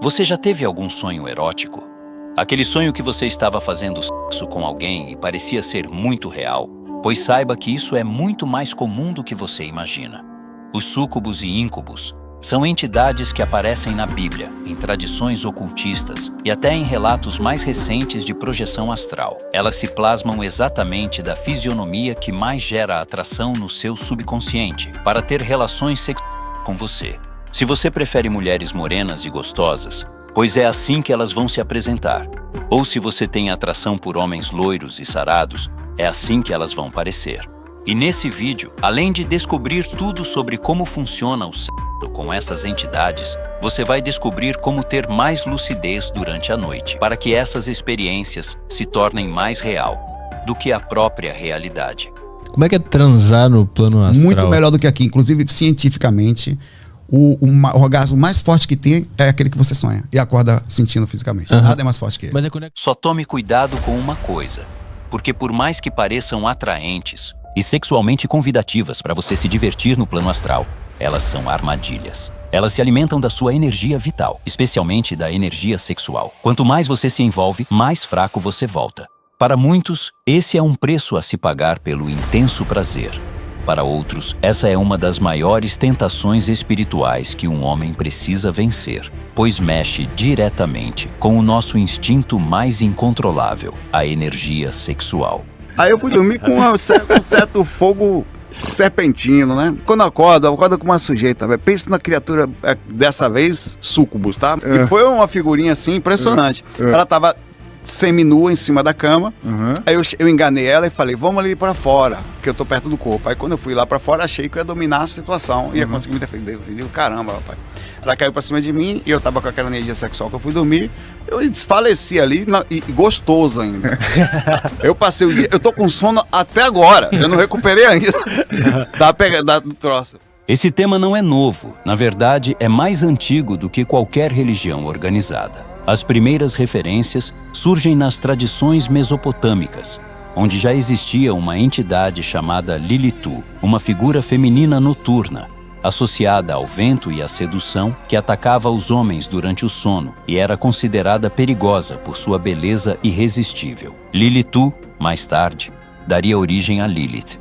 Você já teve algum sonho erótico? Aquele sonho que você estava fazendo sexo com alguém e parecia ser muito real? Pois saiba que isso é muito mais comum do que você imagina. Os súcubos e íncubos são entidades que aparecem na Bíblia, em tradições ocultistas e até em relatos mais recentes de projeção astral. Elas se plasmam exatamente da fisionomia que mais gera atração no seu subconsciente para ter relações sexuais com você. Se você prefere mulheres morenas e gostosas, pois é assim que elas vão se apresentar. Ou se você tem atração por homens loiros e sarados, é assim que elas vão parecer. E nesse vídeo, além de descobrir tudo sobre como funciona o sexo com essas entidades, você vai descobrir como ter mais lucidez durante a noite, para que essas experiências se tornem mais real do que a própria realidade. Como é que é transar no plano astral? Muito melhor do que aqui, inclusive cientificamente. O orgasmo mais forte que tem é aquele que você sonha e acorda sentindo fisicamente. Nada é mais forte que ele. Mas Só tome cuidado com uma coisa, porque por mais que pareçam atraentes e sexualmente convidativas para você se divertir no plano astral, elas são armadilhas. Elas se alimentam da sua energia vital, especialmente da energia sexual. Quanto mais você se envolve, mais fraco você volta. Para muitos, esse é um preço a se pagar pelo intenso prazer. Para outros, essa é uma das maiores tentações espirituais que um homem precisa vencer, pois mexe diretamente com o nosso instinto mais incontrolável, a energia sexual. Aí eu fui dormir com um certo fogo serpentino, né? Quando eu acordo com uma sujeita, véio. Pensa na criatura, dessa vez, súcubus, tá? E foi uma figurinha assim, impressionante. Ela tava seminua em cima da cama. Aí eu enganei ela e falei, vamos ali pra fora, que eu tô perto do corpo. Aí quando eu fui lá pra fora, achei que eu ia dominar a situação, ia conseguir me defender. Eu falei, caramba, rapaz. Ela caiu pra cima de mim e eu tava com aquela energia sexual que eu fui dormir. Eu desfaleci ali e gostoso ainda. Eu passei o dia, eu tô com sono até agora. Eu não recuperei ainda do troço. Esse tema não é novo. Na verdade, é mais antigo do que qualquer religião organizada. As primeiras referências surgem nas tradições mesopotâmicas, onde já existia uma entidade chamada Lilitu, uma figura feminina noturna, associada ao vento e à sedução, que atacava os homens durante o sono e era considerada perigosa por sua beleza irresistível. Lilitu, mais tarde, daria origem a Lilith,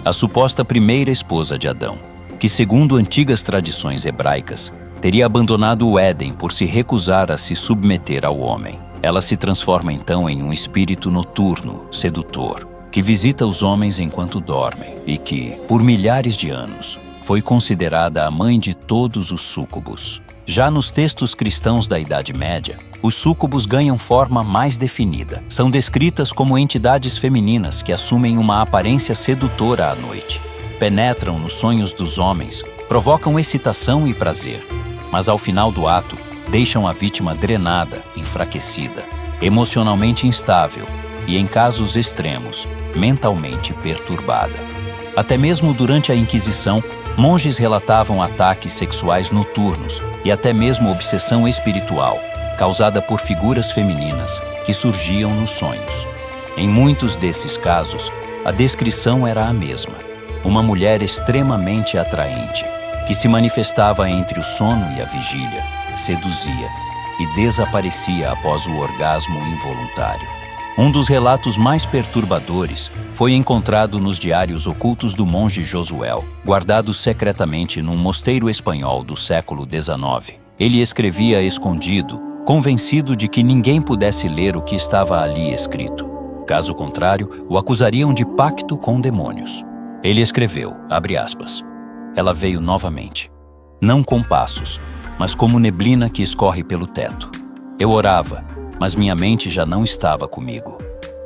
a suposta primeira esposa de Adão, que, segundo antigas tradições hebraicas, teria abandonado o Éden por se recusar a se submeter ao homem. Ela se transforma então em um espírito noturno, sedutor, que visita os homens enquanto dormem e que, por milhares de anos, foi considerada a mãe de todos os súcubos. Já nos textos cristãos da Idade Média, os súcubos ganham forma mais definida. São descritas como entidades femininas que assumem uma aparência sedutora à noite. Penetram nos sonhos dos homens, provocam excitação e prazer, mas ao final do ato, deixam a vítima drenada, enfraquecida, emocionalmente instável e, em casos extremos, mentalmente perturbada. Até mesmo durante a Inquisição, monges relatavam ataques sexuais noturnos e até mesmo obsessão espiritual, causada por figuras femininas que surgiam nos sonhos. Em muitos desses casos, a descrição era a mesma: uma mulher extremamente atraente, que se manifestava entre o sono e a vigília, seduzia e desaparecia após o orgasmo involuntário. Um dos relatos mais perturbadores foi encontrado nos diários ocultos do monge Josuel, guardados secretamente num mosteiro espanhol do século XIX. Ele escrevia escondido, convencido de que ninguém pudesse ler o que estava ali escrito. Caso contrário, o acusariam de pacto com demônios. Ele escreveu, abre aspas, ela veio novamente, não com passos, mas como neblina que escorre pelo teto. Eu orava, mas minha mente já não estava comigo.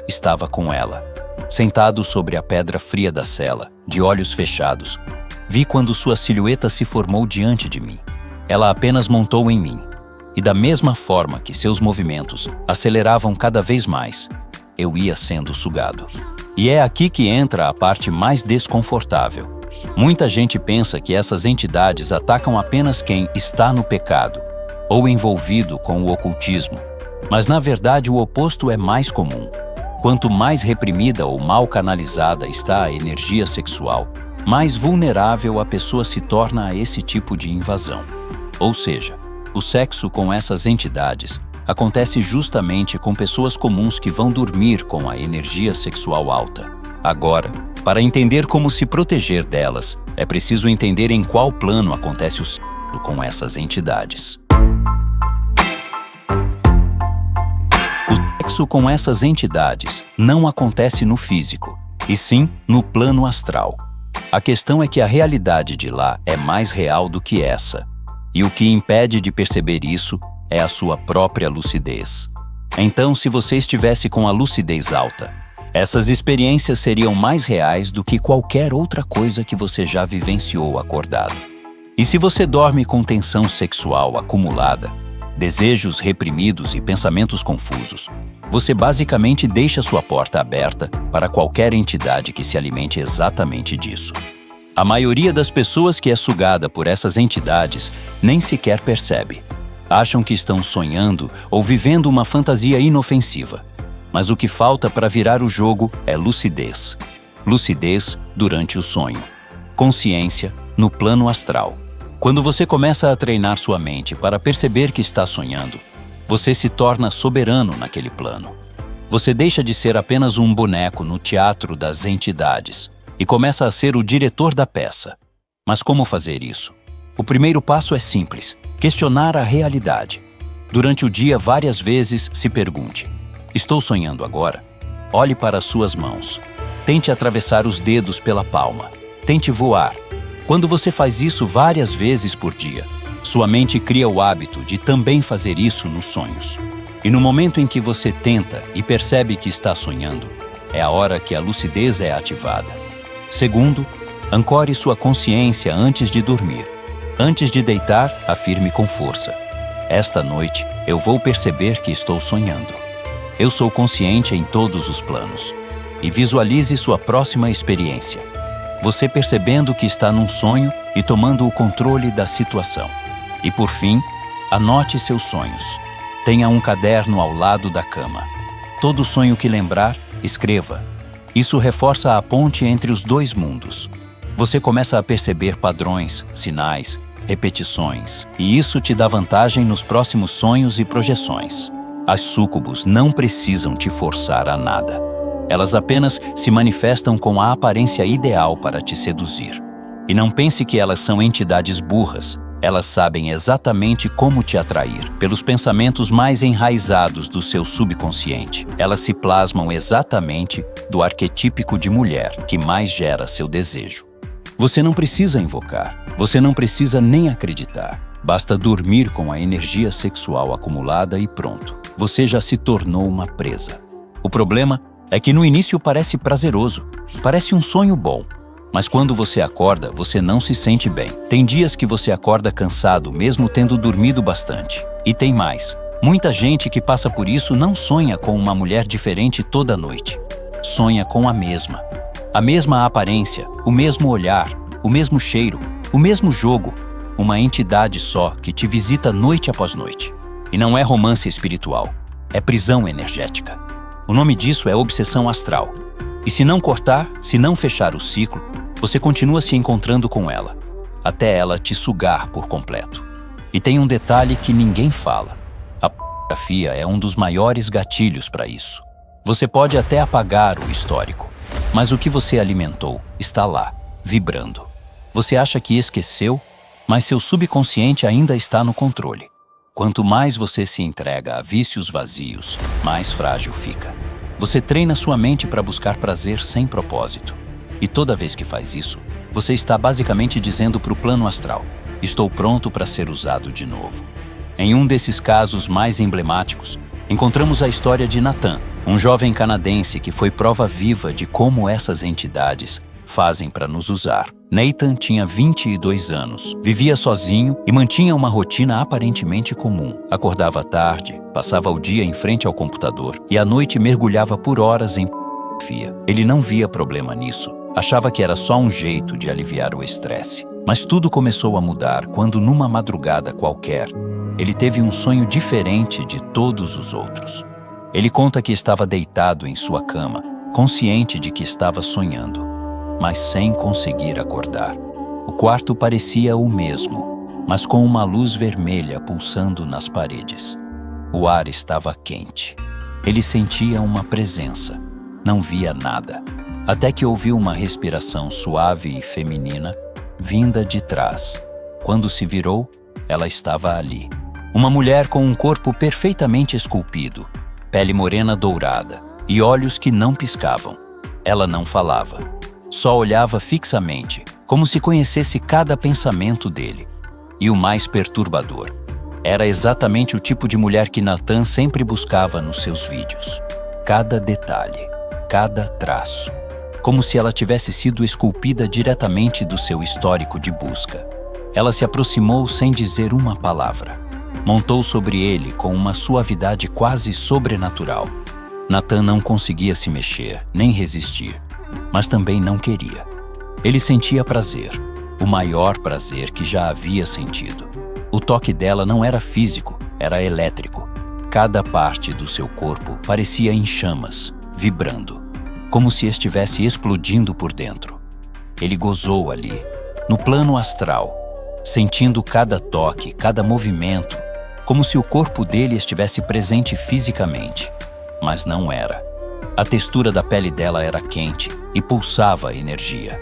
Estava com ela. Sentado sobre a pedra fria da cela, de olhos fechados, vi quando sua silhueta se formou diante de mim. Ela apenas montou em mim, e da mesma forma que seus movimentos aceleravam cada vez mais, eu ia sendo sugado. E é aqui que entra a parte mais desconfortável. Muita gente pensa que essas entidades atacam apenas quem está no pecado ou envolvido com o ocultismo, mas na verdade o oposto é mais comum. Quanto mais reprimida ou mal canalizada está a energia sexual, mais vulnerável a pessoa se torna a esse tipo de invasão. Ou seja, O sexo com essas entidades acontece justamente com pessoas comuns que vão dormir com a energia sexual alta. Agora, para entender como se proteger delas, é preciso entender em qual plano acontece o sexo com essas entidades. O sexo com essas entidades não acontece no físico, e sim no plano astral. A questão é que a realidade de lá é mais real do que essa, e o que impede de perceber isso é a sua própria lucidez. Então, se você estivesse com a lucidez alta, essas experiências seriam mais reais do que qualquer outra coisa que você já vivenciou acordado. E se você dorme com tensão sexual acumulada, desejos reprimidos e pensamentos confusos, você basicamente deixa sua porta aberta para qualquer entidade que se alimente exatamente disso. A maioria das pessoas que é sugada por essas entidades nem sequer percebe. Acham que estão sonhando ou vivendo uma fantasia inofensiva. Mas o que falta para virar o jogo é lucidez. Lucidez durante o sonho. Consciência no plano astral. Quando você começa a treinar sua mente para perceber que está sonhando, você se torna soberano naquele plano. Você deixa de ser apenas um boneco no teatro das entidades e começa a ser o diretor da peça. Mas como fazer isso? O primeiro passo é simples: questionar a realidade. Durante o dia, várias vezes se pergunte: estou sonhando agora? Olhe para as suas mãos. Tente atravessar os dedos pela palma. Tente voar. Quando você faz isso várias vezes por dia, sua mente cria o hábito de também fazer isso nos sonhos. E no momento em que você tenta e percebe que está sonhando, é a hora que a lucidez é ativada. Segundo, ancore sua consciência antes de dormir. Antes de deitar, afirme com força: esta noite eu vou perceber que estou sonhando. Eu sou consciente em todos os planos. E visualize sua próxima experiência. Você percebendo que está num sonho e tomando o controle da situação. E por fim, anote seus sonhos. Tenha um caderno ao lado da cama. Todo sonho que lembrar, escreva. Isso reforça a ponte entre os dois mundos. Você começa a perceber padrões, sinais, repetições, e isso te dá vantagem nos próximos sonhos e projeções. As súcubos não precisam te forçar a nada. Elas apenas se manifestam com a aparência ideal para te seduzir. E não pense que elas são entidades burras. Elas sabem exatamente como te atrair, pelos pensamentos mais enraizados do seu subconsciente. Elas se plasmam exatamente do arquetípico de mulher que mais gera seu desejo. Você não precisa invocar, você não precisa nem acreditar. Basta dormir com a energia sexual acumulada e pronto. Você já se tornou uma presa. O problema é que no início parece prazeroso, parece um sonho bom. Mas quando você acorda, você não se sente bem. Tem dias que você acorda cansado, mesmo tendo dormido bastante. E tem mais. Muita gente que passa por isso não sonha com uma mulher diferente toda noite. Sonha com a mesma. A mesma aparência, o mesmo olhar, o mesmo cheiro, o mesmo jogo. Uma entidade só que te visita noite após noite. E não é romance espiritual, é prisão energética. O nome disso é obsessão astral. E se não cortar, se não fechar o ciclo, você continua se encontrando com ela, até ela te sugar por completo. E tem um detalhe que ninguém fala. A pornografia é um dos maiores gatilhos para isso. Você pode até apagar o histórico, mas o que você alimentou está lá, vibrando. Você acha que esqueceu, mas seu subconsciente ainda está no controle. Quanto mais você se entrega a vícios vazios, mais frágil fica. Você treina sua mente para buscar prazer sem propósito. E toda vez que faz isso, você está basicamente dizendo para o plano astral: estou pronto para ser usado de novo. Em um desses casos mais emblemáticos, encontramos a história de Nathan, um jovem canadense que foi prova viva de como essas entidades fazem para nos usar. Nathan tinha 22 anos, vivia sozinho e mantinha uma rotina aparentemente comum. Acordava tarde, passava o dia em frente ao computador e à noite mergulhava por horas em pornografia. Ele não via problema nisso, achava que era só um jeito de aliviar o estresse. Mas tudo começou a mudar quando, numa madrugada qualquer, ele teve um sonho diferente de todos os outros. Ele conta que estava deitado em sua cama, consciente de que estava sonhando, mas sem conseguir acordar. O quarto parecia o mesmo, mas com uma luz vermelha pulsando nas paredes. O ar estava quente. Ele sentia uma presença. Não via nada, até que ouviu uma respiração suave e feminina vinda de trás. Quando se virou, ela estava ali. Uma mulher com um corpo perfeitamente esculpido, pele morena dourada e olhos que não piscavam. Ela não falava, só olhava fixamente, como se conhecesse cada pensamento dele. E o mais perturbador, era exatamente o tipo de mulher que Nathan sempre buscava nos seus vídeos. Cada detalhe, cada traço, como se ela tivesse sido esculpida diretamente do seu histórico de busca. Ela se aproximou sem dizer uma palavra. Montou sobre ele com uma suavidade quase sobrenatural. Nathan não conseguia se mexer, nem resistir, mas também não queria. Ele sentia prazer, o maior prazer que já havia sentido. O toque dela não era físico, era elétrico. Cada parte do seu corpo parecia em chamas, vibrando, como se estivesse explodindo por dentro. Ele gozou ali, no plano astral, sentindo cada toque, cada movimento, como se o corpo dele estivesse presente fisicamente. Mas não era. A textura da pele dela era quente e pulsava energia.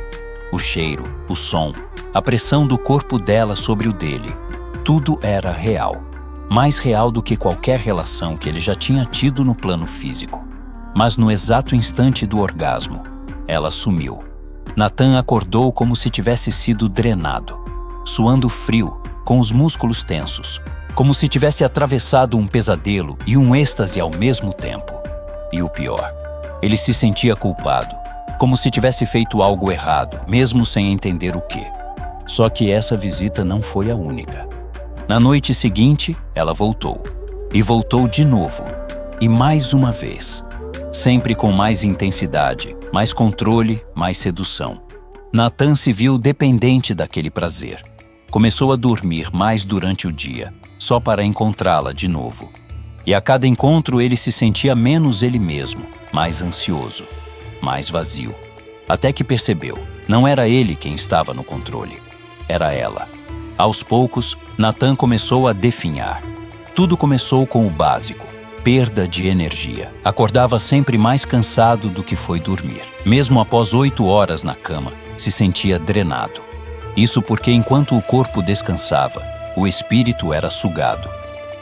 O cheiro, o som, a pressão do corpo dela sobre o dele, tudo era real. Mais real do que qualquer relação que ele já tinha tido no plano físico. Mas no exato instante do orgasmo, ela sumiu. Nathan acordou como se tivesse sido drenado, suando frio, com os músculos tensos, como se tivesse atravessado um pesadelo e um êxtase ao mesmo tempo. E o pior, ele se sentia culpado, como se tivesse feito algo errado, mesmo sem entender o quê. Só que essa visita não foi a única. Na noite seguinte, ela voltou. E voltou de novo. E mais uma vez. Sempre com mais intensidade, mais controle, mais sedução. Nathan se viu dependente daquele prazer. Começou a dormir mais durante o dia, só para encontrá-la de novo. E a cada encontro ele se sentia menos ele mesmo, mais ansioso, mais vazio. Até que percebeu, não era ele quem estava no controle, era ela. Aos poucos, Nathan começou a definhar. Tudo começou com o básico, perda de energia. Acordava sempre mais cansado do que foi dormir. Mesmo após 8 horas na cama, se sentia drenado. Isso porque enquanto o corpo descansava, o espírito era sugado.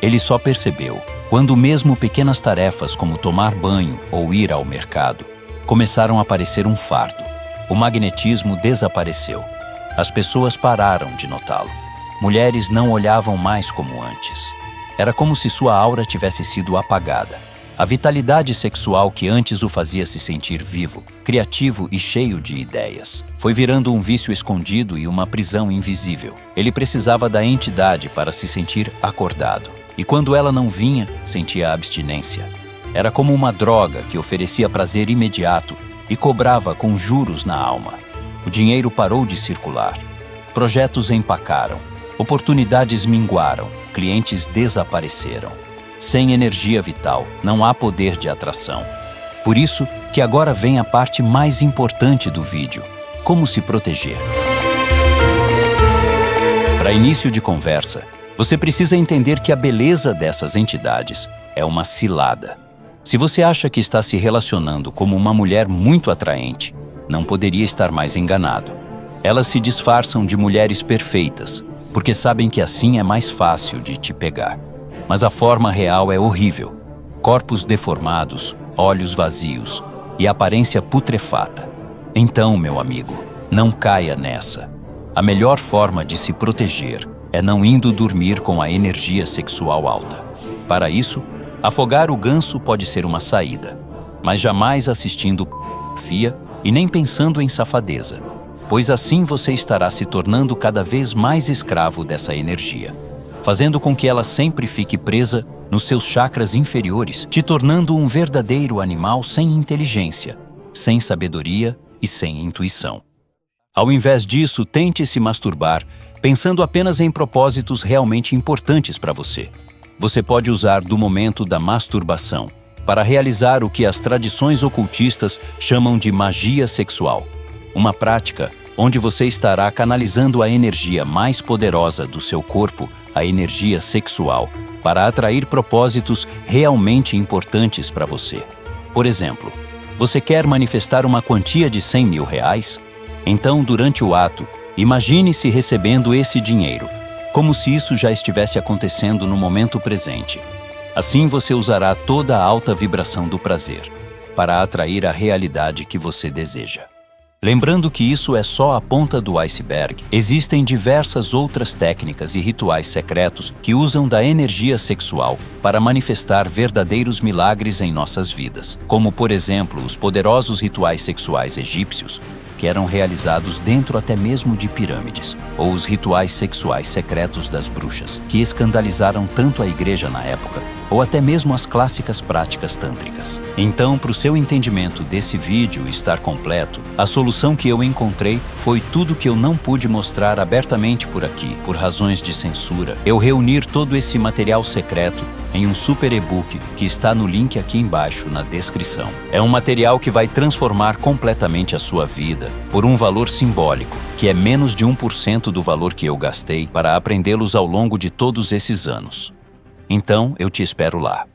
Ele só percebeu quando mesmo pequenas tarefas como tomar banho ou ir ao mercado começaram a parecer um fardo. O magnetismo desapareceu. As pessoas pararam de notá-lo. Mulheres não olhavam mais como antes. Era como se sua aura tivesse sido apagada. A vitalidade sexual que antes o fazia se sentir vivo, criativo e cheio de ideias, foi virando um vício escondido e uma prisão invisível. Ele precisava da entidade para se sentir acordado. E quando ela não vinha, sentia abstinência. Era como uma droga que oferecia prazer imediato e cobrava com juros na alma. O dinheiro parou de circular. Projetos empacaram. Oportunidades minguaram. Clientes desapareceram. Sem energia vital, não há poder de atração. Por isso que agora vem a parte mais importante do vídeo: como se proteger. Para início de conversa, você precisa entender que a beleza dessas entidades é uma cilada. Se você acha que está se relacionando como uma mulher muito atraente, não poderia estar mais enganado. Elas se disfarçam de mulheres perfeitas, porque sabem que assim é mais fácil de te pegar. Mas a forma real é horrível. Corpos deformados, olhos vazios e aparência putrefata. Então, meu amigo, não caia nessa. A melhor forma de se proteger é não indo dormir com a energia sexual alta. Para isso, afogar o ganso pode ser uma saída, mas jamais assistindo pornografia e nem pensando em safadeza, pois assim você estará se tornando cada vez mais escravo dessa energia, fazendo com que ela sempre fique presa nos seus chakras inferiores, te tornando um verdadeiro animal sem inteligência, sem sabedoria e sem intuição. Ao invés disso, tente se masturbar pensando apenas em propósitos realmente importantes para você. Você pode usar do momento da masturbação para realizar o que as tradições ocultistas chamam de magia sexual, uma prática onde você estará canalizando a energia mais poderosa do seu corpo, a energia sexual, para atrair propósitos realmente importantes para você. Por exemplo, você quer manifestar uma quantia de R$100 mil? Então, durante o ato, imagine-se recebendo esse dinheiro, como se isso já estivesse acontecendo no momento presente. Assim você usará toda a alta vibração do prazer para atrair a realidade que você deseja. Lembrando que isso é só a ponta do iceberg, existem diversas outras técnicas e rituais secretos que usam da energia sexual para manifestar verdadeiros milagres em nossas vidas, como, por exemplo, os poderosos rituais sexuais egípcios, que eram realizados dentro até mesmo de pirâmides, ou os rituais sexuais secretos das bruxas, que escandalizaram tanto a igreja na época, ou até mesmo as clássicas práticas tântricas. Então, para o seu entendimento desse vídeo estar completo, a solução que eu encontrei foi tudo que eu não pude mostrar abertamente por aqui, por razões de censura. Eu reunir todo esse material secreto em um super e-book que está no link aqui embaixo na descrição. É um material que vai transformar completamente a sua vida por um valor simbólico, que é menos de 1% do valor que eu gastei para aprendê-los ao longo de todos esses anos. Então, eu te espero lá.